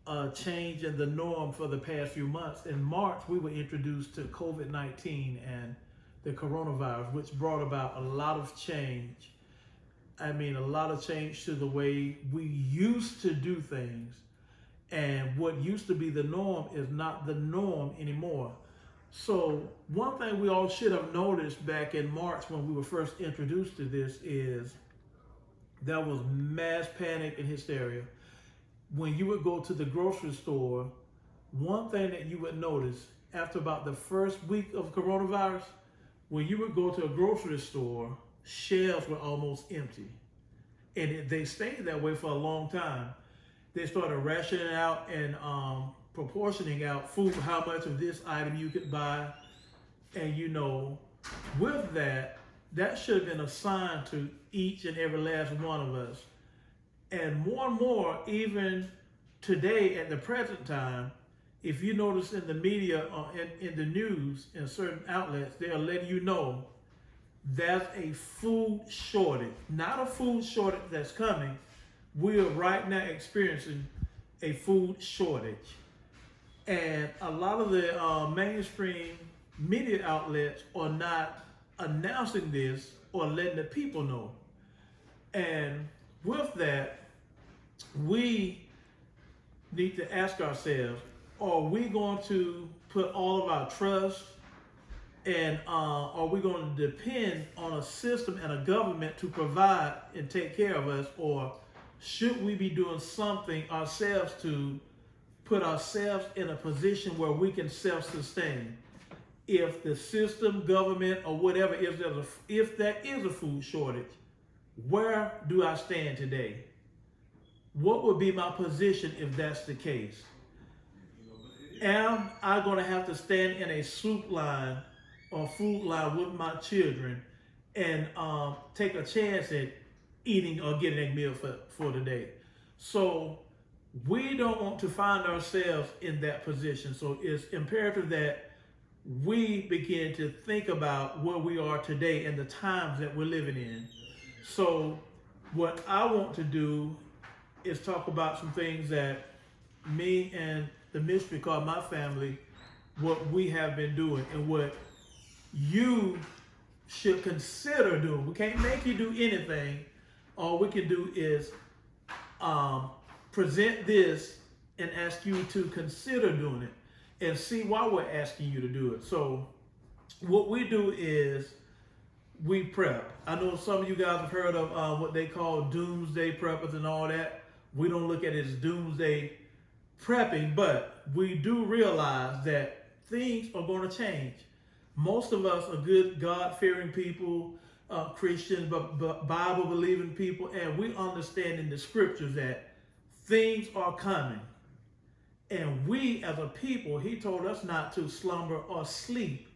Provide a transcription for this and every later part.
a change in the norm for the past few months. In March, we were introduced to COVID-19 and the coronavirus, which brought about a lot of change. I mean, a lot of change to the way we used to do things. And what used to be the norm is not the norm anymore. So one thing we all should have noticed back in March when we were first introduced to this is there was mass panic and hysteria. When you would go to the grocery store, one thing that you would notice after about the first week of coronavirus, when you would go to a grocery store, shelves were almost empty. And they stayed that way for a long time. They started rationing out and proportioning out food, how much of this item you could buy. And with that, that should have been a sign to each and every last one of us. And more, even today at the present time, if you notice in the media, in the news, in certain outlets, they are letting you know there's a food shortage. Not a food shortage that's coming. We are right now experiencing a food shortage. And a lot of the mainstream media outlets are not announcing this or letting the people know. And with that, we need to ask ourselves, are we going to put all of our trust and are we going to depend on a system and a government to provide and take care of us, or should we be doing something ourselves to put ourselves in a position where we can self-sustain? If the system, government, or whatever, if there is a food shortage, where do I stand today? What would be my position if that's the case? Am I going to have to stand in a soup line or food line with my children and take a chance at eating or getting a meal for the day? So we don't want to find ourselves in that position. So it's imperative that we begin to think about where we are today and the times that we're living in. So what I want to do is talk about some things that me and the mystery called my family, what we have been doing and what you should consider doing. We can't make you do anything. All we can do is present this and ask you to consider doing it and see why we're asking you to do it. So what we do is we prep. I know some of you guys have heard of what they call doomsday preppers and all that. We don't look at it as doomsday prepping, but we do realize that things are going to change. Most of us are good, God-fearing people, Christians, but Bible-believing people, and we understand in the scriptures that things are coming. And we as a people, he told us not to slumber or sleep.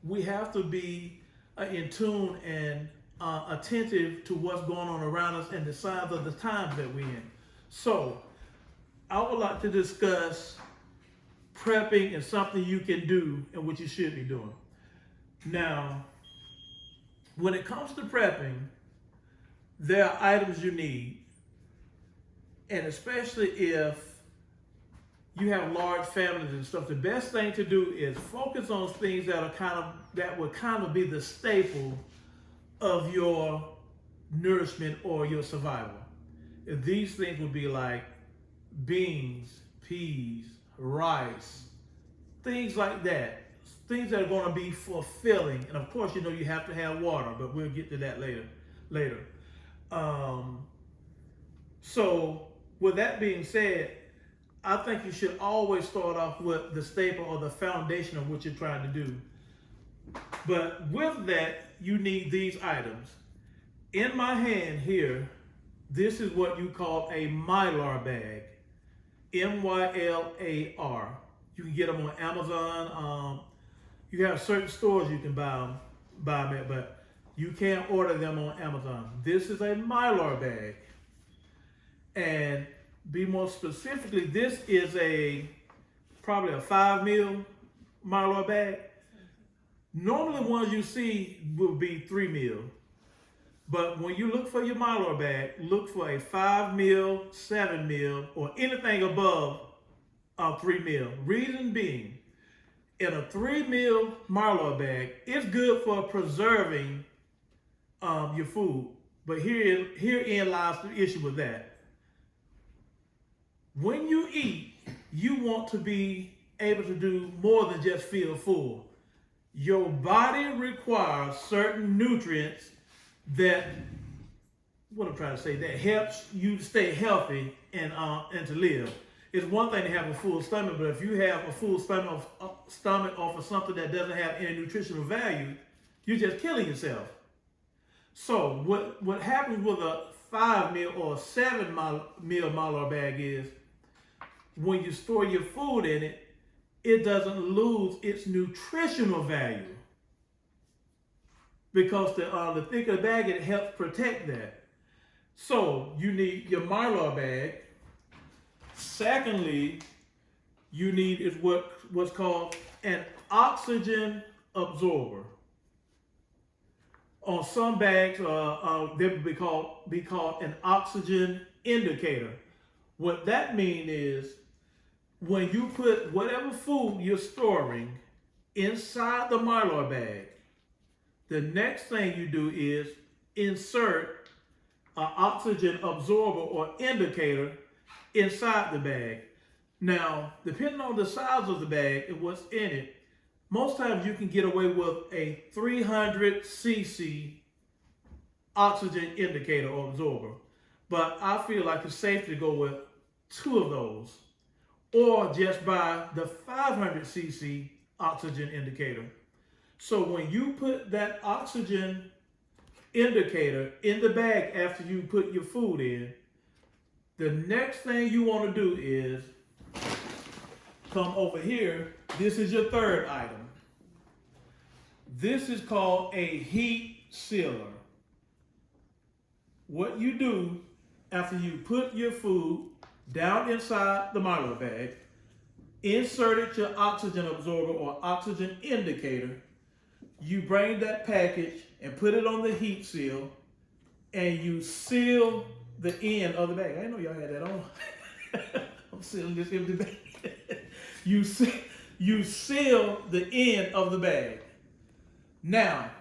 We have to be in tune and attentive to what's going on around us and the signs of the times that we're in. So I would like to discuss prepping and something you can do and what you should be doing. Now, when it comes to prepping, there are items you need. And especially if you have large families and stuff, the best thing to do is focus on things that would kind of be the staple of your nourishment or your survival. If these things would be like beans, peas, rice, things like that. Things that are going to be fulfilling. And of course, you have to have water, but we'll get to that later. So with that being said, I think you should always start off with the staple or the foundation of what you're trying to do. But with that, you need these items. In my hand here, this is what you call a Mylar bag. M-Y-L-A-R. You can get them on Amazon. You have certain stores you can buy them at, but you can't order them on Amazon. This is a Mylar bag. And be more specifically, this is probably a 5 mil Mylar bag. Normally ones you see will be 3 mil. But when you look for your Mylar bag, look for a 5 mil, 7 mil, or anything above 3 meal. Reason being, in a 3 meal Mylar bag, it's good for preserving your food. But herein lies the issue with that. When you eat, you want to be able to do more than just feel full. Your body requires certain nutrients that, what I'm trying to say, that helps you to stay healthy and to live. It's one thing to have a full stomach, but if you have a full stomach off of something that doesn't have any nutritional value, you're just killing yourself. So what happens with a 5 meal or 7 meal Mylar bag is, when you store your food in it, it doesn't lose its nutritional value, because the thicker the bag, it helps protect that. So you need your Mylar bag. Secondly, you need is what's called an oxygen absorber. On some bags, they would be called an oxygen indicator. What that means is, when you put whatever food you're storing inside the Mylar bag, the next thing you do is insert an oxygen absorber or indicator inside the bag. Now, depending on the size of the bag and what's in it, most times you can get away with a 300 cc oxygen indicator or absorber. But I feel like it's safe to go with 2 of those, or just buy the 500 cc oxygen indicator. So when you put that oxygen indicator in the bag after you put your food in, the next thing you want to do is come over here. This is your third item. This is called a heat sealer. What you do after you put your food down inside the Mylar bag, inserted your oxygen absorber or oxygen indicator, you bring that package and put it on the heat seal, and you seal the end of the bag. I didn't know y'all had that on. I'm sealing this empty bag. You seal the end of the bag. Now,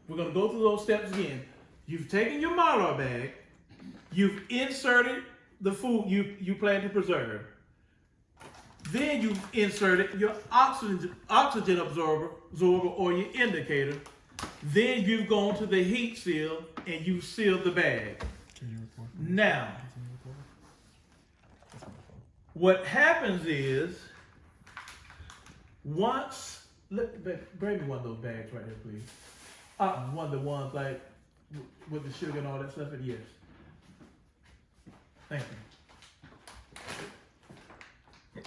we're going to go through those steps again. You've taken your Mylar bag, you've inserted the food you plan to preserve. Then you inserted your oxygen absorber or your indicator. Then you've gone to the heat seal and you sealed the bag. Now, what happens is, once, bring me one of those bags right here, please. One of the ones like with the sugar and all that stuff. Yes. Thank you.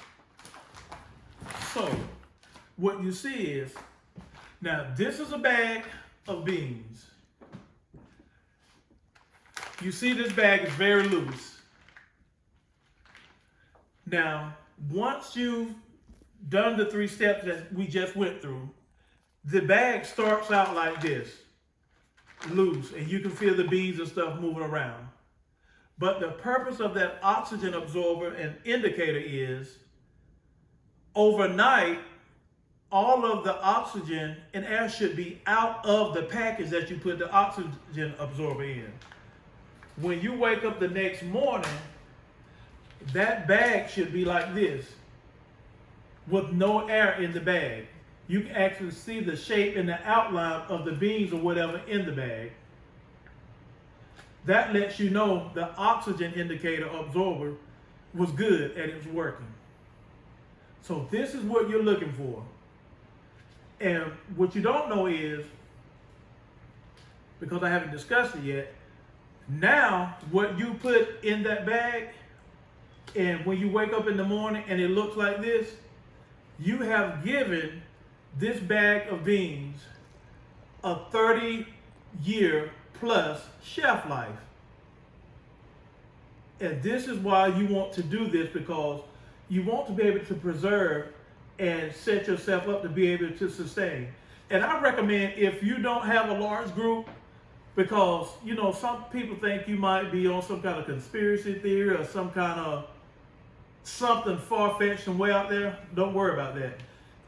So, what you see is, now this is a bag of beans. You see this bag is very loose. Now, once you've done the 3 steps that we just went through, the bag starts out like this, loose, and you can feel the beans and stuff moving around. But the purpose of that oxygen absorber and indicator is, overnight, all of the oxygen and air should be out of the package that you put the oxygen absorber in. When you wake up the next morning, that bag should be like this, with no air in the bag. You can actually see the shape and the outline of the beans or whatever in the bag. That lets you know the oxygen indicator absorber was good and it was working. So this is what you're looking for. And what you don't know is, because I haven't discussed it yet, now what you put in that bag, and when you wake up in the morning and it looks like this, you have given this bag of beans a 30-year plus shelf life. And this is why you want to do this, because you want to be able to preserve and set yourself up to be able to sustain. And I recommend, if you don't have a large group, because, you know, some people think you might be on some kind of conspiracy theory or some kind of something far-fetched and way out there, don't worry about that.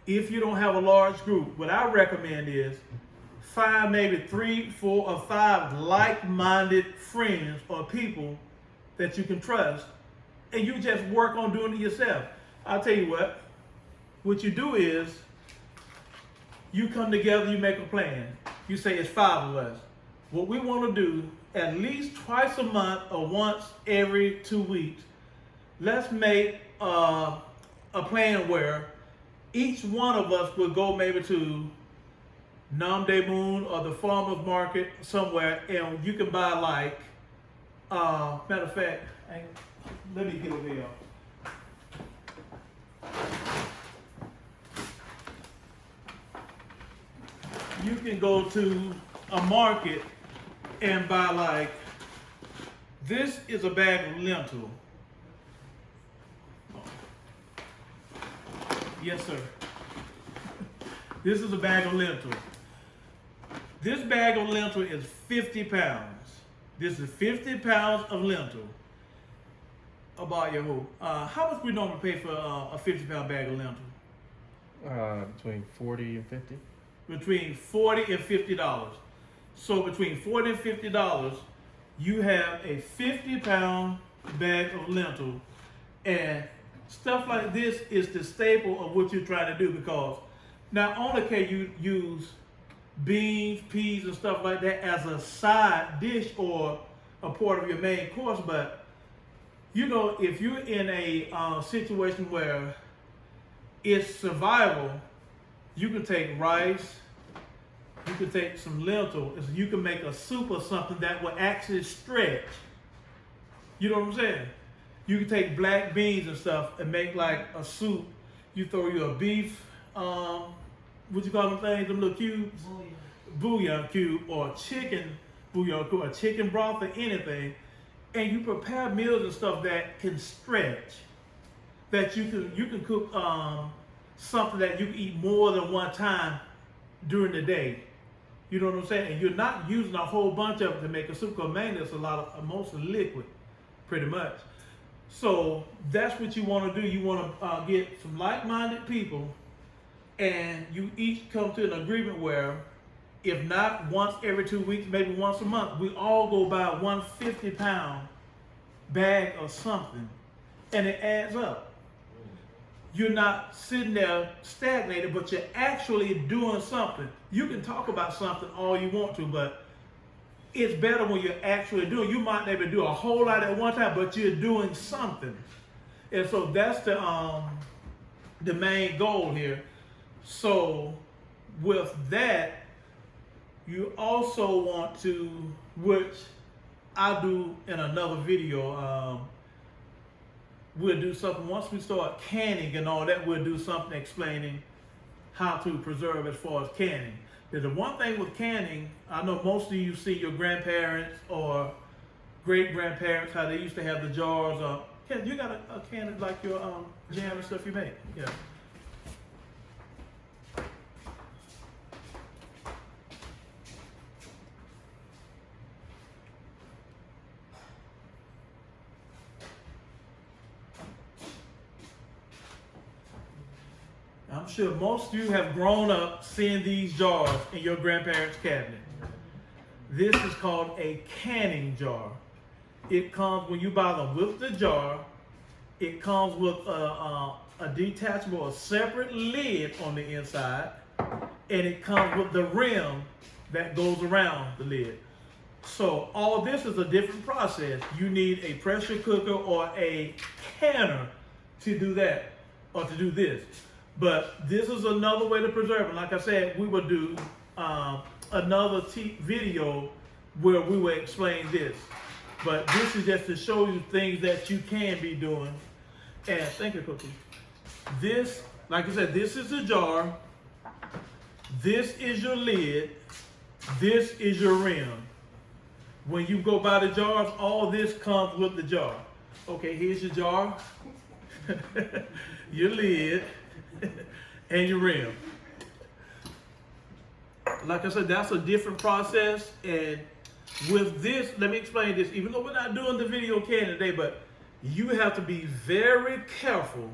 If you don't have a large group, what I recommend is find maybe 3, 4, or 5 like-minded friends or people that you can trust, and you just work on doing it yourself. I'll tell you what you do is you come together, you make a plan. You say it's 5 of us. What we want to do, at least twice a month or once every 2 weeks, let's make a plan where each one of us will go maybe to Namde Moon or the farmer's market somewhere, and you can buy like, matter of fact, let me get over here. You can go to a market and buy like, this is a bag of lentil. Yes, sir. This is a bag of lentil. This bag of lentil is 50 pounds. This is 50 pounds of lentil. Aliyahu. How much we normally pay for a 50-pound bag of lentil? Between 40 and 50. Between $40 and $50. So between $40 and $50, you have a 50-pound bag of lentil, and stuff like this is the staple of what you're trying to do, because not only can you use beans, peas, and stuff like that as a side dish or a part of your main course, but you know, if you're in a situation where it's survival, you can take rice, you can take some lentils, you can make a soup or something that will actually stretch. You know what I'm saying? You can take black beans and stuff and make like a soup. You throw your beef, what you call them things, them little cubes? Bouillon cube, or chicken bouillon cube, or chicken broth, or anything. And you prepare meals and stuff that can stretch. That you can cook something that you can eat more than one time during the day. You know what I'm saying? And you're not using a whole bunch of it to make a soup, because mainly it's mostly liquid, pretty much. So that's what you want to do. You want to get some like-minded people, and you each come to an agreement where, if not once every 2 weeks, maybe once a month, we all go buy a 150-pound bag of something, and it adds up. You're not sitting there stagnated, but you're actually doing something. You can talk about something all you want to, but it's better when you're actually doing. You might never do a whole lot at one time, but you're doing something. And so that's the main goal here. So with that, you also want to, which I do in another video, we'll do something, once we start canning and all that, we'll do something explaining how to preserve as far as canning. There's the one thing with canning, I know most of you see your grandparents or great-grandparents, how they used to have the jars. You got a can like your jam and stuff you make? Yeah. I'm sure most of you have grown up seeing these jars in your grandparents' cabinet. This is called a canning jar. It comes, when you buy them with the jar, it comes with a detachable, a separate lid on the inside, and it comes with the rim that goes around the lid. So all this is a different process. You need a pressure cooker or a canner to do that, or to do this. But this is another way to preserve it. Like I said, we will do another video where we will explain this. But this is just to show you things that you can be doing. And thank you, Cookie. This, like I said, this is the jar. This is your lid. This is your rim. When you go buy the jars, all this comes with the jar. Okay, here's your jar, your lid, and your rim. Like I said, that's a different process. And with this, let me explain this. Even though we're not doing the video can today, but you have to be very careful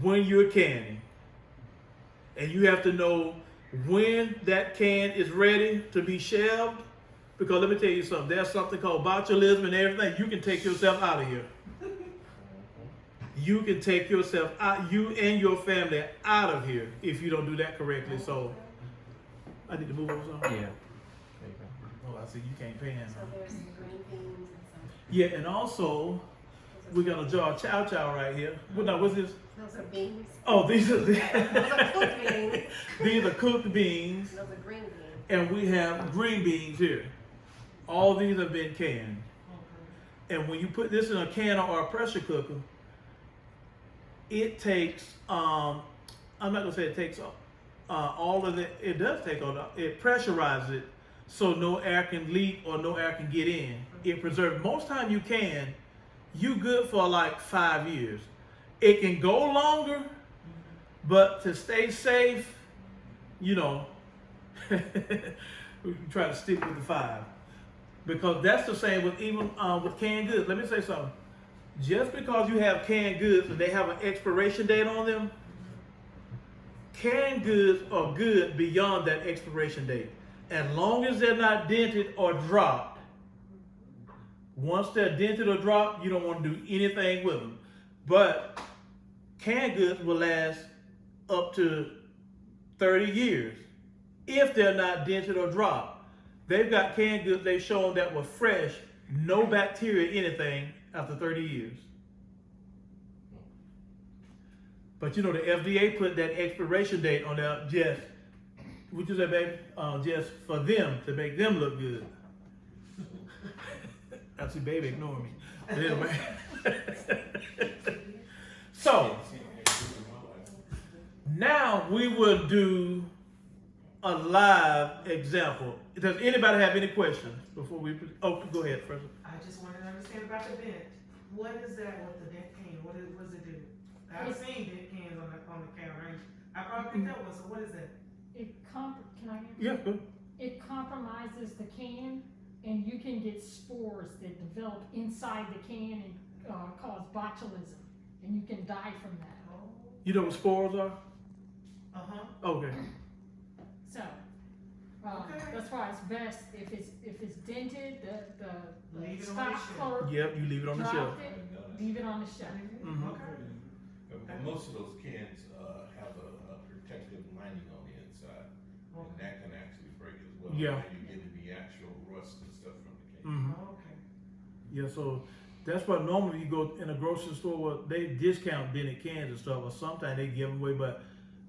when you're canning. And you have to know when that can is ready to be shelved. Because let me tell you something, there's something called botulism and everything. You can take yourself out of here. You can take yourself out, you and your family out of here if you don't do that correctly. So, I need to move over something? Yeah. Oh, I see you can't pan. So there's some green beans and some. Yeah, and also, we got a jar of chow chow right here. Well, now, what's this? Those are beans. Oh, these are Those are cooked beans. these are cooked beans, Those are green beans. and we have green beans here. All these have been canned. And when you put this in a canner or a pressure cooker, it takes, I'm not gonna say it takes all of it, it does take all that, it pressurizes it so no air can leak or no air can get in. It preserves, most time you can, you good for like 5 years. It can go longer, but to stay safe, you know, we try to stick with the 5. Because that's the same with even with canned goods. Let me say something. Just because you have canned goods and they have an expiration date on them, canned goods are good beyond that expiration date. As long as they're not dented or dropped. Once they're dented or dropped, you don't want to do anything with them. But canned goods will last up to 30 years if they're not dented or dropped. They've got canned goods they've shown that were fresh, no bacteria, anything, after 30 years. But you know, the FDA put that expiration date on there just, what you say, baby? Just for them, to make them look good. I see baby ignoring me. But anyway. So, now we will do a live example. Does anybody have any questions before we? Oh, go ahead, first. I just want to understand about the dent. What is that with the dent can? What does it do? I've seen dent cans on the counter. I probably picked up one. So what is that? Can I answer? Yeah, good. It compromises the can, and you can get spores that develop inside the can and cause botulism, and you can die from that. You know what spores are? Okay. So, that's why it's best if it's dented, the Leave it on stock the shelf. clerk Yep, you leave it on the shelf. dropped it, leave it on the shelf. Mhm. Okay. Most of those cans have a protective lining on the inside, and that can actually break as well. Yeah. And you get the actual rust and stuff from the can. Mhm. Okay. Yeah, so that's why normally you go in a grocery store where they discount dented cans and stuff, or sometimes they give them away, but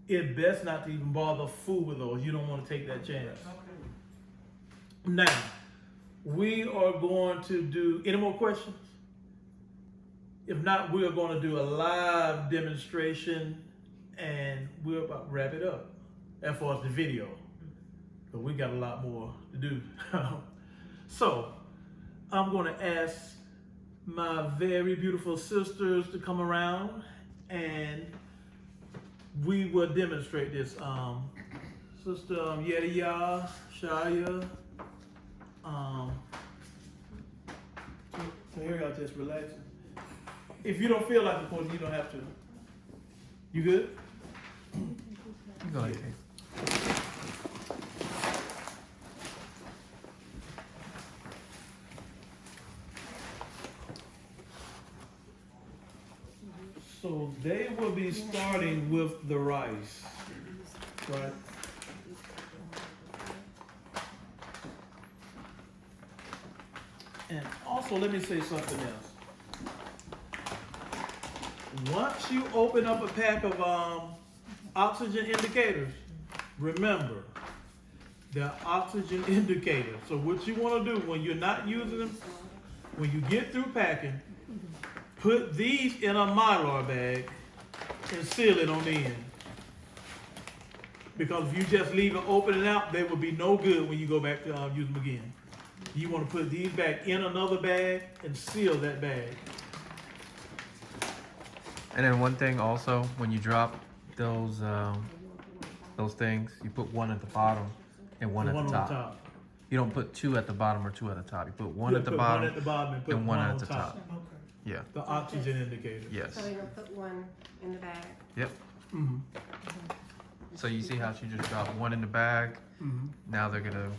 it's best not to even bother fool with those. You don't want to take that chance. Now, we are going to do, any more questions? If not, we are going to do a live demonstration and we're about to wrap it up as far as the video. But we got a lot more to do. So, I'm going to ask my very beautiful sisters to come around and we will demonstrate this. Sister Yashra'al, Shaya. So here y'all just relaxing. If you don't feel like it, you don't have to. You good? Go ahead. So they will be starting with the rice, right? And also, let me say something else. Once you open up a pack of oxygen indicators, remember, they're oxygen indicators. So what you want to do when you're not using them, when you get through packing, put these in a Mylar bag and seal it on the end. Because if you just leave it open and out, they will be no good when you go back to use them again. You want to put these back in another bag and seal that bag. And then one thing also, when you drop those things, you put one at the bottom and one at the on top. You don't put two at the bottom or two at the top. You put one Yeah, at the put bottom one at the bottom and put and one one at on the top. Okay. Yeah. The oxygen indicator. Yes. So we're gonna put one in the bag. Mm-hmm. So you see how she just dropped one in the bag? Mm-hmm. Now they're gonna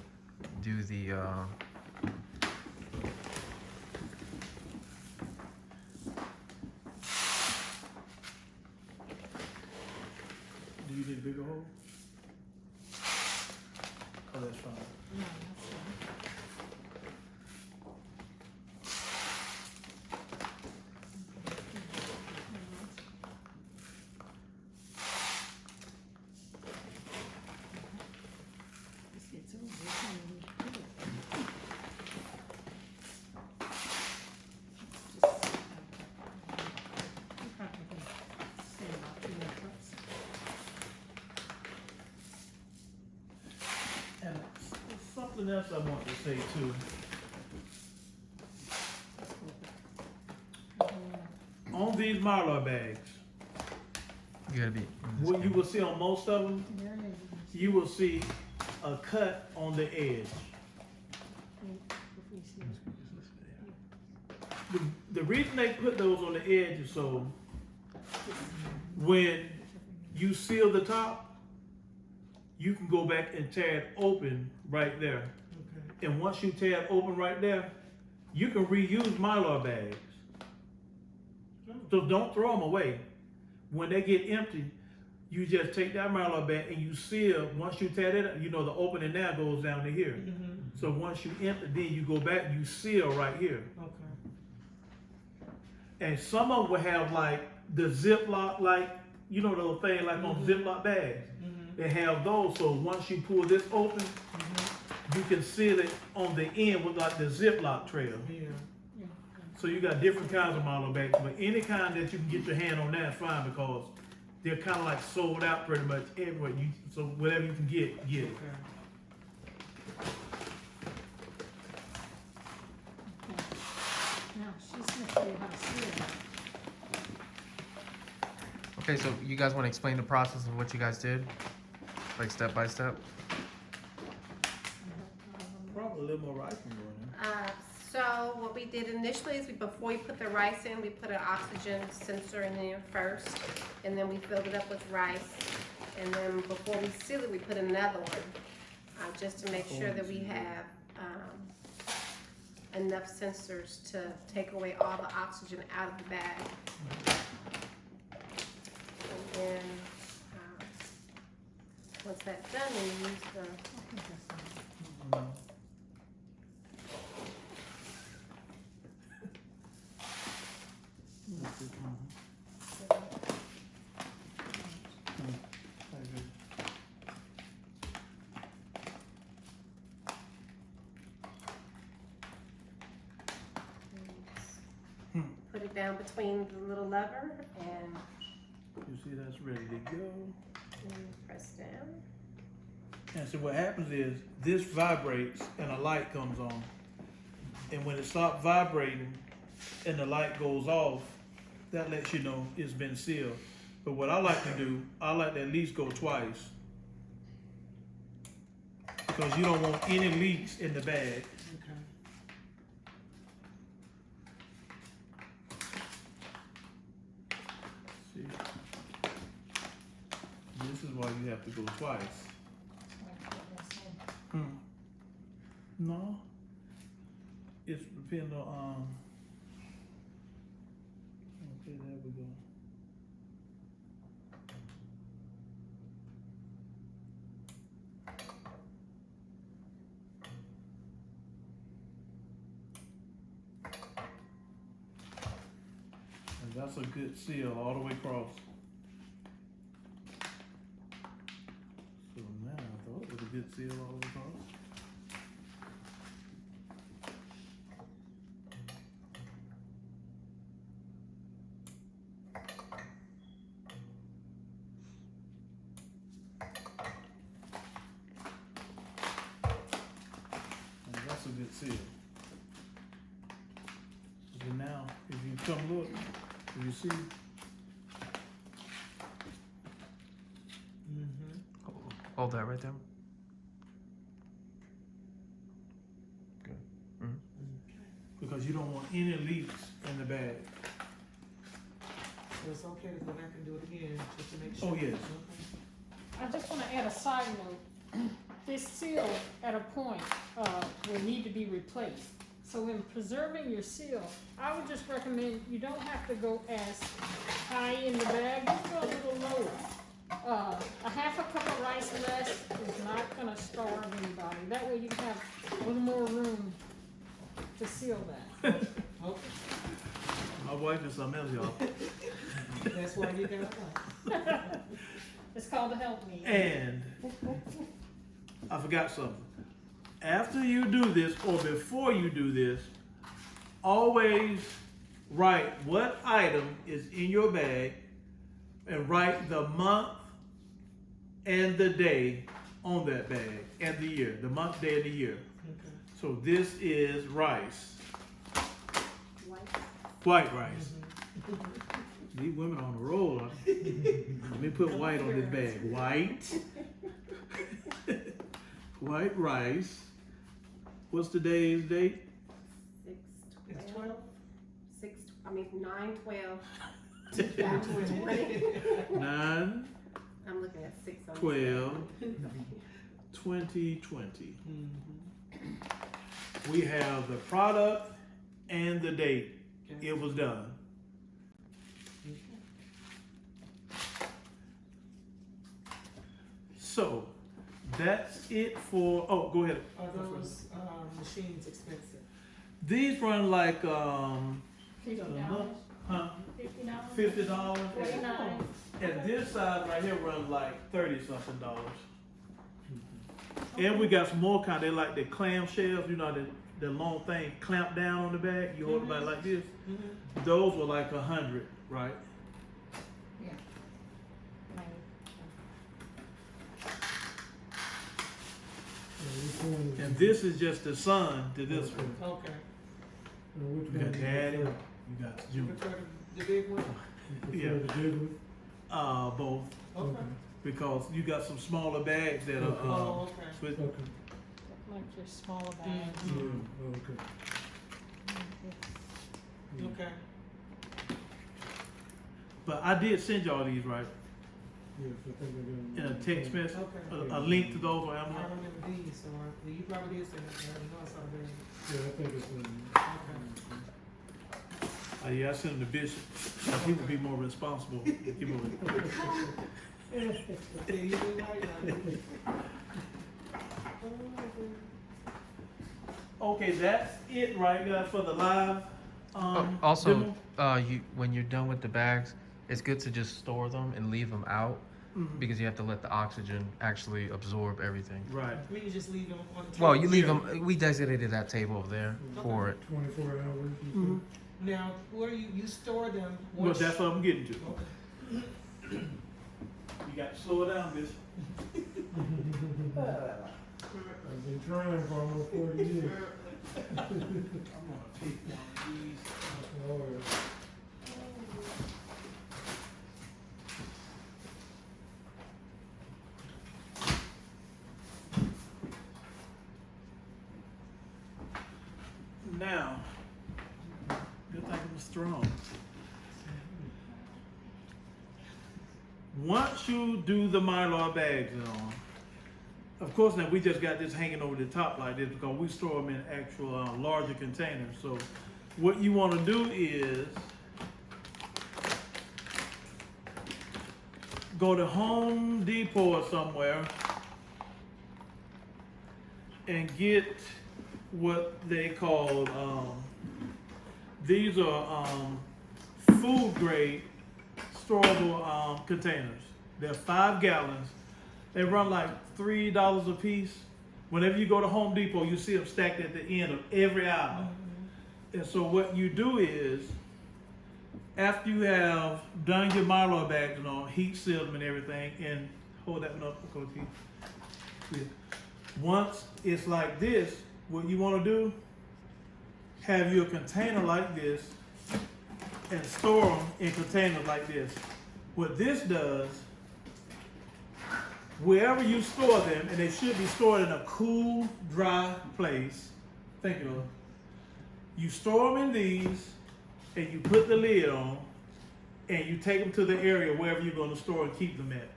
do the Do you need a bigger hole? Oh, that's fine. No, that's fine. This gets over, it's not even good. You probably can stand about 2 minutes. And something else I want to say too. On these Mylar bags, you gotta be. what you will see on most of them, There it is. you will see a cut on the edge. If we see it. The reason they put those on the edge is so when you seal the top, you can go back and tear it open right there. Okay. And once you tear it open right there, you can reuse Mylar bags. So don't throw them away. When they get empty, you just take that Mylar bag and you seal. Once you tear it up, you know the opening now goes down to here. Mm-hmm. So once you empty, then you go back, you seal right here. Okay. And some of them will have like the Ziploc, like, you know, those things like on Ziploc bags. Mm-hmm. They have those, so once you pull this open, Mm-hmm. you can seal it on the end with like the Ziploc trail. Yeah. So you got different kinds of Mylar bags, but any kind that you can get your hand on that is fine because they're kind of like sold out pretty much everywhere. So whatever you can get, get it. Okay. Now, she's gonna show you how to seal it. Okay, so you guys want to explain the process of what you guys did, like step by step? Probably a little more rice can go in there. So what we did initially is before we put the rice in, we put an oxygen sensor in there first, and then we filled it up with rice. And then before we seal it, we put another one, just to make sure that we have enough sensors to take away all the oxygen out of the bag. And then, once that's done, we use the put it down between the little lever and You see that's ready to go. press down. And so what happens is this vibrates and a light comes on. And when it stops vibrating and the light goes off, that lets you know it's been sealed. But what I like to do, I like to at least go twice. Because you don't want any leaks in the bag. Okay. See? This is why you have to go twice. No. It's depending on okay, there we go. And that's a good seal all the way across. So now I thought it was a good seal all the way across. And that's a good seal. So now, if you come look, if you see, Mm-hmm. Hold that right there. because you don't want any leaks in the bag. So it's okay to go back and do it again, just to make sure. Oh, yes. Okay. I just wanna add a side note. This seal at a point, will need to be replaced. So in preserving your seal, I would just recommend, you don't have to go as high in the bag, just go a little lower. A half a cup of rice less is not gonna starve anybody. That way you can have a little more room to seal that. Okay, My wife is something else, y'all. that's why you got one. It's called a help me. And I forgot something. After you do this, or before you do this, always write what item is in your bag and write the month and the day on that bag and the year, the month, day, and the year. Okay. So this is rice, white rice. These women on the roll. Huh? Let me put white on this bag. White. White rice. What's today's date? It's 12? 9/12. 9, I'm looking at 6 on 12, 2020. We have the product and the date Okay. it was done. So that's it for. Oh, go ahead. Are those machines expensive? These run like $50. huh? $50. $50. $49. And this side right here runs like $30-something. And we got some more kind. They like the clam shells, you know, the long thing clamped down on the bag. You hold it back like this. Those were like 100, right? Yeah. And this is just the son to this one. Okay. You got daddy, you got You Junior. prefer the big one? Yeah. Both. Okay. Because you got some smaller bags that are Oh, okay. with, Like your smaller bags. Okay. but I did send y'all these, right? In a text message, Okay. a link to those on I Amazon. remember these, so you probably did send it, I saw it. Yeah, I think it's in. Okay. Yeah, I sent them to Bishop. He would be more responsible. Give him Yeah, you did right, Okay, that's it, right, guys, for the live. Also, demo? when you're done with the bags, it's good to just store them and leave them out Mhm. because you have to let the oxygen actually absorb everything. Right. We can just leave them on the table. Well, you leave them. We designated that table over there for it. 24 hours. Mhm. Now, where you store them? Well, which- that's what I'm getting to. Okay. You got to slow down, Bishop. I've been trying for almost 40 years. I'm gonna take one of these. Lord. Now, good thing it was strong. Once you do the Mylar bags and all, of course now we just got this hanging over the top like this because we store them in actual larger containers. So what you want to do is go to Home Depot or somewhere and get what they call, these are food grade storable containers. They're 5 gallons. They run like $3 a piece. Whenever you go to Home Depot, you see them stacked at the end of every aisle. And so what you do is, after you have done your Mylar bags and all, heat seal them and everything, and hold that one up, Coach Heath. Yeah. Once it's like this, what you want to do, have your container like this and store them in containers like this. What this does, wherever you store them, and they should be stored in a cool, dry place. Thank you, Lord. You store them in these, and you put the lid on, and you take them to the area wherever you're going to store and keep them at.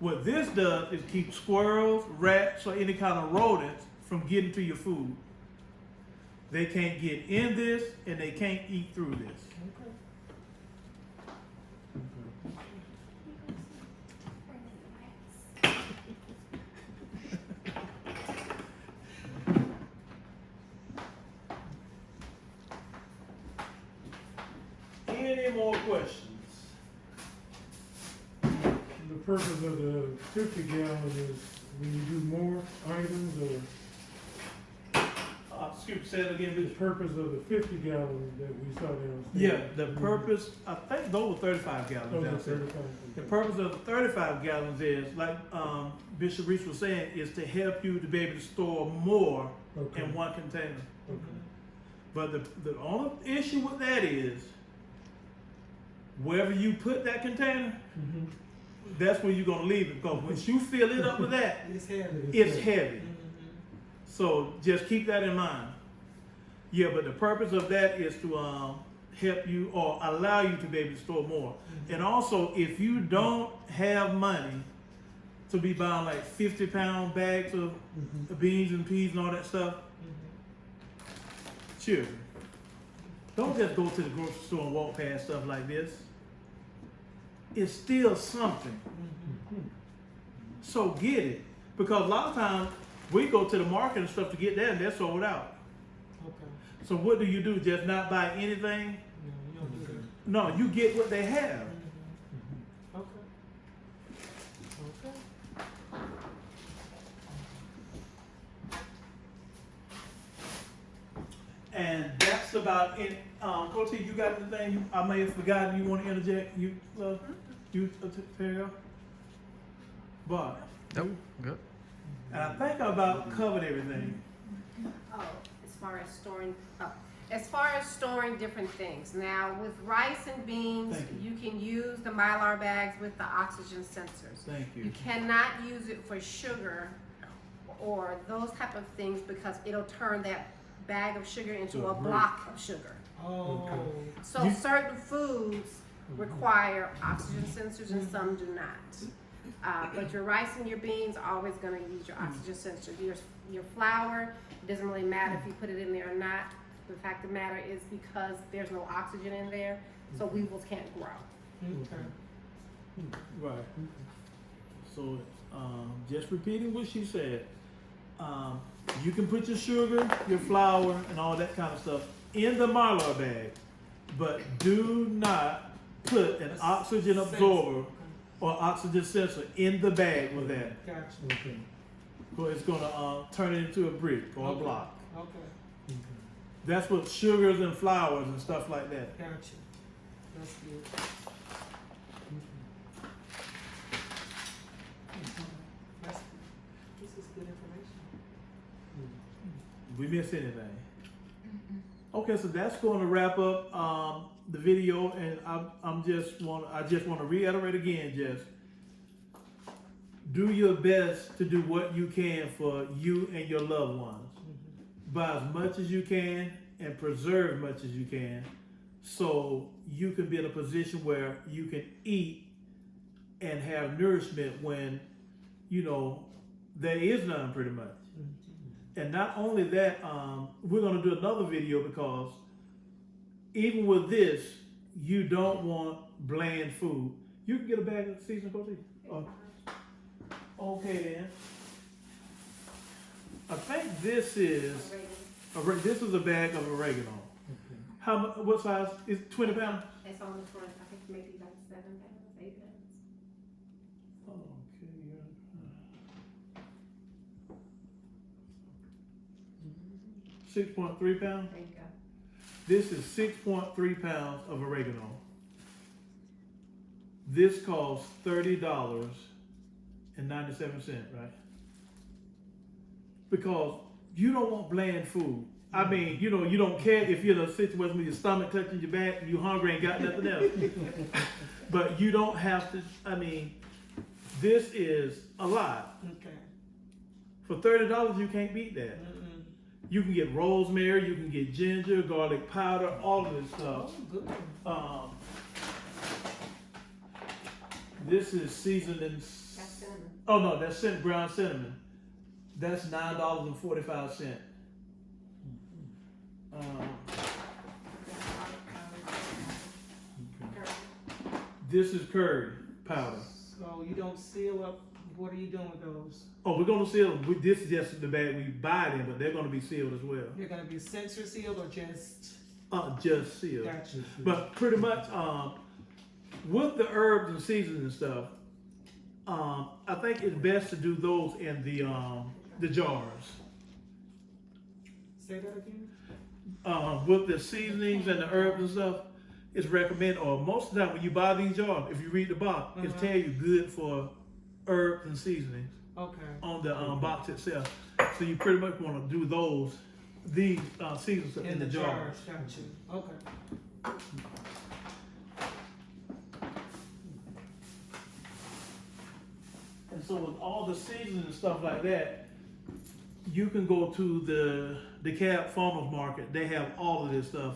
What this does is keep squirrels, rats, or any kind of rodents from getting to your food. They can't get in this, and they can't eat through this. Any more questions? The purpose of the 50 gallon is when you do more items, or Excuse me, say it again, the Bishop. purpose of the 50 gallon that we saw downstairs? Yeah, the purpose, I think those were 35 gallons Those are downstairs. 35. The purpose of the 35 gallons is, like Bishop Reese was saying, is to help you to be able to store more Okay. in one container. Okay. But the only issue with that is, wherever you put that container, Mhm. that's where you're gonna leave it. Because once you fill it up with that, It's heavy. it's heavy. So just keep that in mind. Yeah, but the purpose of that is to help you or allow you to be able to store more. And also, if you don't have money to be buying like 50-pound bags of beans and peas and all that stuff, children, don't just go to the grocery store and walk past stuff like this. It's still something. So get it. Because a lot of times, we go to the market and stuff to get that, and they're sold out. Okay. So what do? Just not buy anything? No, you don't do that. No, you get what they have. Okay. Okay. And that's about it. Coach, you got anything I may have forgotten you want to interject? You, Terry? But, Nope, good. and I think I about covered everything. Oh, as far as storing different things. Now, with rice and beans, Thank you can use the Mylar bags with the oxygen sensors. Thank You you. cannot use it for sugar or those type of things because it'll turn that bag of sugar into To a a brick. block of sugar. Oh. So certain foods require oxygen sensors and some do not. But your rice and your beans are always gonna use your oxygen sensor. Your flour, it doesn't really matter if you put it in there or not. The fact of the matter is because there's no oxygen in there, so weevils can't grow. Okay. Right. So, just repeating what she said. You can put your sugar, your flour, and all that kind of stuff in the Mylar bag, but do not put an oxygen absorber or oxygen sensor in the bag with that. Gotcha. Okay. Or it's gonna turn it into a brick or a block. Okay. That's what sugars and flours and stuff like that. Gotcha. That's good. This is good information. We miss anything? Okay, so that's going to wrap up the video, and I just want to reiterate again, just do your best to do what you can for you and your loved ones. Buy as much as you can and preserve as much as you can, so you can be in a position where you can eat and have nourishment when there is none, pretty much. And not only that, we're going to do another video because even with this, you don't want bland food. You can get a bag of seasoned protein. Okay then. I think this is a bag of oregano. How much? What size? Is 20 pounds? It's on the front, I think maybe about 7 pounds, 8 pounds. Okay. 6.3 pounds. There you go. This is 6.3 pounds of oregano. This costs $30.97, right? Because you don't want bland food. I mean, you don't care if you're in a situation with your stomach touching your back and you're hungry and got nothing else. But you don't have to, this is a lot. Okay. For $30, you can't beat that. You can get rosemary, you can get ginger, garlic powder, all of this stuff. Oh, good. This is seasoning. That's cinnamon. Oh no, that's ground cinnamon. That's $9.45. This is curry powder. So you don't seal up, what are you doing with those? Oh, we're gonna seal them. This is just the bag we buy them, but they're gonna be sealed as well. They're gonna be sensor sealed or just? Just sealed. Gotcha. But pretty much, with the herbs and seasons and stuff, I think it's best to do those in the jars. Say that again? With the seasonings and the herbs and stuff, it's recommended, or most of the time when you buy these jars, if you read the box, it tell you good for herbs and seasonings Okay. on the box itself. So you pretty much want to do these seasons in the jars. Gotcha. Okay. And so with all the seasons and stuff like that, you can go to the DeKalb Farmers Market. They have all of this stuff.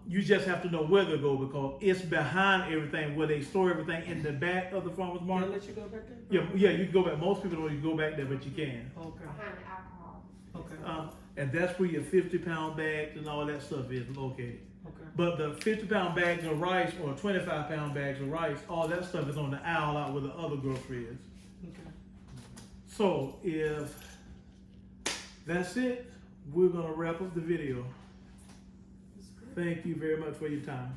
You just have to know where to go because it's behind everything where they store everything in the back of the farmers Can I market. let you go back there? Yeah, you can go back. Most people don't even go back there, but you can. Okay. Behind the alcohol. Okay. And that's where your 50-pound bags and all that stuff is located. Okay. But the 50-pound bags of rice or 25-pound bags of rice, all that stuff is on the aisle out where the other grocery is. Okay. So if that's it, we're gonna wrap up the video. Thank you very much for your time.